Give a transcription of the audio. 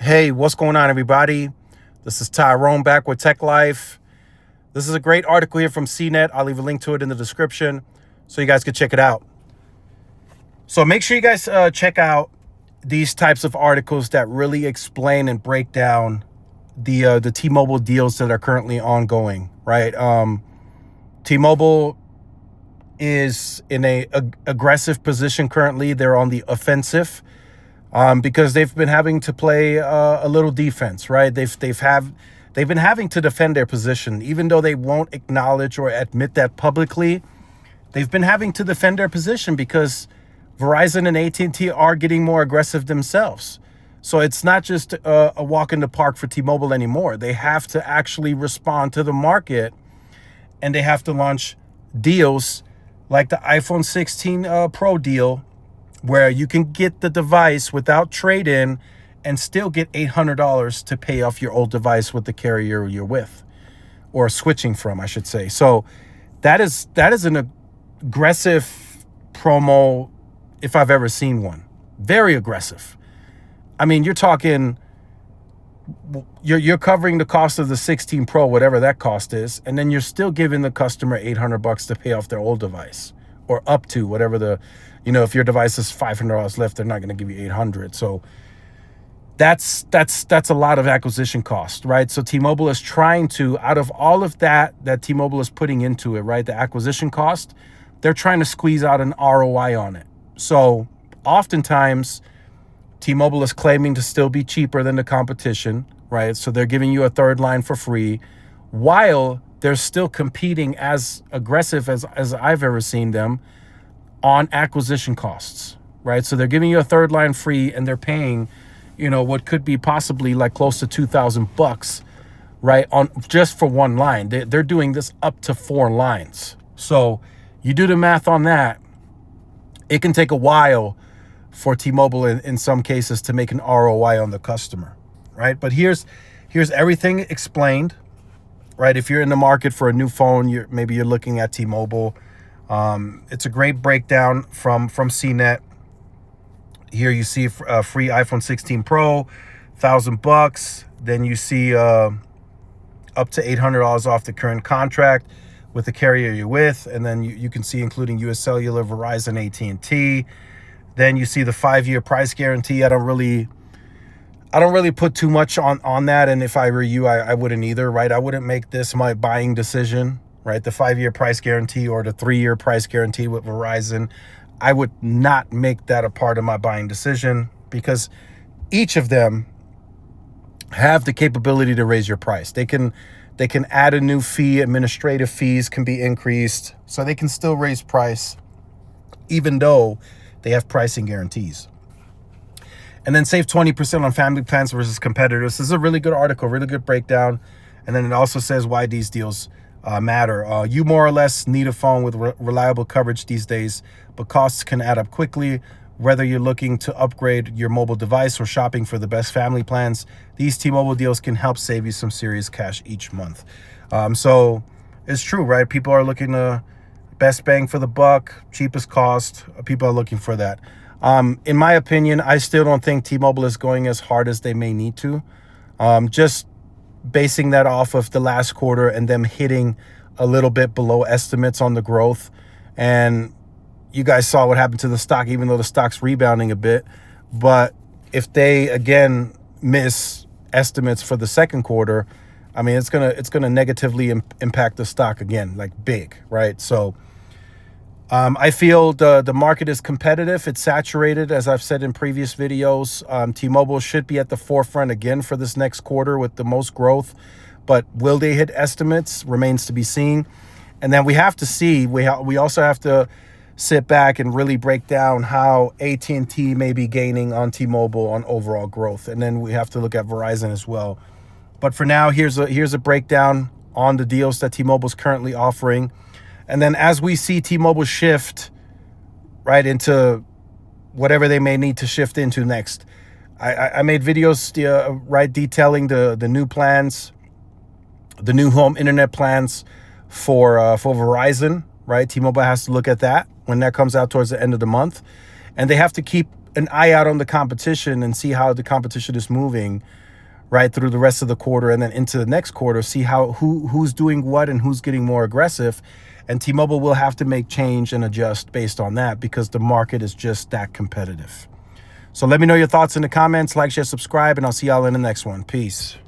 Hey, what's going on, everybody? This is Tyrone back with Tech Life. This is a great article here from CNET. I'll leave a link to it in the description so you guys can check it out. So make sure you guys check out these types of articles that really explain and break down the T-Mobile deals that are currently ongoing, right? T-Mobile is in a aggressive position currently. They're on the offensive. Because they've been having to play a little defense, right? They've been having to defend their position, even though they won't acknowledge or admit that publicly. They've been having to defend their position because Verizon and AT&T are getting more aggressive themselves. So it's not just a walk in the park for T-Mobile anymore. They have to actually respond to the market, and they have to launch deals like the iPhone 16 Pro deal, where you can get the device without trade-in and still get $800 to pay off your old device with the carrier you're with, or switching from, I should say. So that is an aggressive promo if I've ever seen one. Very aggressive. I mean, you're talking, you're covering the cost of the 16 Pro, whatever that cost is, and then you're still giving the customer $800 to pay off their old device, or up to whatever the, if your device is $500 left, they're not going to give you $800. So that's a lot of acquisition cost, right? So T-Mobile is trying to, out of all of that T-Mobile is putting into it, right, the acquisition cost, they're trying to squeeze out an ROI on it. So oftentimes T-Mobile is claiming to still be cheaper than the competition, right? So they're giving you a third line for free, while they're still competing as aggressive as I've ever seen them on acquisition costs, right? So they're giving you a third line free, and they're paying, what could be possibly like close to $2,000, right, on just for one line. They're doing this up to 4 lines. So you do the math on that. It can take a while for T-Mobile in some cases to make an ROI on the customer, right? But here's everything explained, right? If you're in the market for a new phone, maybe you're looking at T-Mobile. It's a great breakdown from CNET. Here you see a free iPhone 16 Pro, $1,000. Then you see up to $800 off the current contract with the carrier you're with, and then you can see including US Cellular, Verizon, AT&T. Then you see the 5-year price guarantee. I don't really put too much on that, and if I were you, I wouldn't either, right? I wouldn't make this my buying decision, right? The 5-year price guarantee or the 3-year price guarantee with Verizon, I would not make that a part of my buying decision, because each of them have the capability to raise your price. They can add a new fee. Administrative fees can be increased, so they can still raise price even though they have pricing guarantees. And then save 20% on family plans versus competitors. This is a really good article, really good breakdown. And then it also says why these deals matter. You more or less need a phone with reliable coverage these days, but costs can add up quickly. Whether you're looking to upgrade your mobile device or shopping for the best family plans, these T-Mobile deals can help save you some serious cash each month. So it's true, right? People are looking to best bang for the buck, cheapest cost. People are looking for that. In my opinion, I still don't think T-Mobile is going as hard as they may need to. Just basing that off of the last quarter and them hitting a little bit below estimates on the growth. And you guys saw what happened to the stock, even though the stock's rebounding a bit. But if they, again, miss estimates for the second quarter, I mean, it's gonna negatively impact the stock again, like big, right? So I feel the market is competitive. It's saturated, as I've said in previous videos. T-Mobile should be at the forefront again for this next quarter with the most growth. But will they hit estimates remains to be seen. And then we have to see, we also have to sit back and really break down how AT&T may be gaining on T-Mobile on overall growth. And then we have to look at Verizon as well. But for now, here's a breakdown on the deals that T-Mobile's currently offering. And then as we see T-Mobile shift right into whatever they may need to shift into next, I made videos right detailing the new plans, the new home internet plans for Verizon, right? T-Mobile has to look at that when that comes out towards the end of the month. And they have to keep an eye out on the competition and see how the competition is moving right through the rest of the quarter and then into the next quarter, see who's doing what and who's getting more aggressive. And T-Mobile will have to make change and adjust based on that because the market is just that competitive. So let me know your thoughts in the comments, like, share, subscribe, and I'll see y'all in the next one. Peace.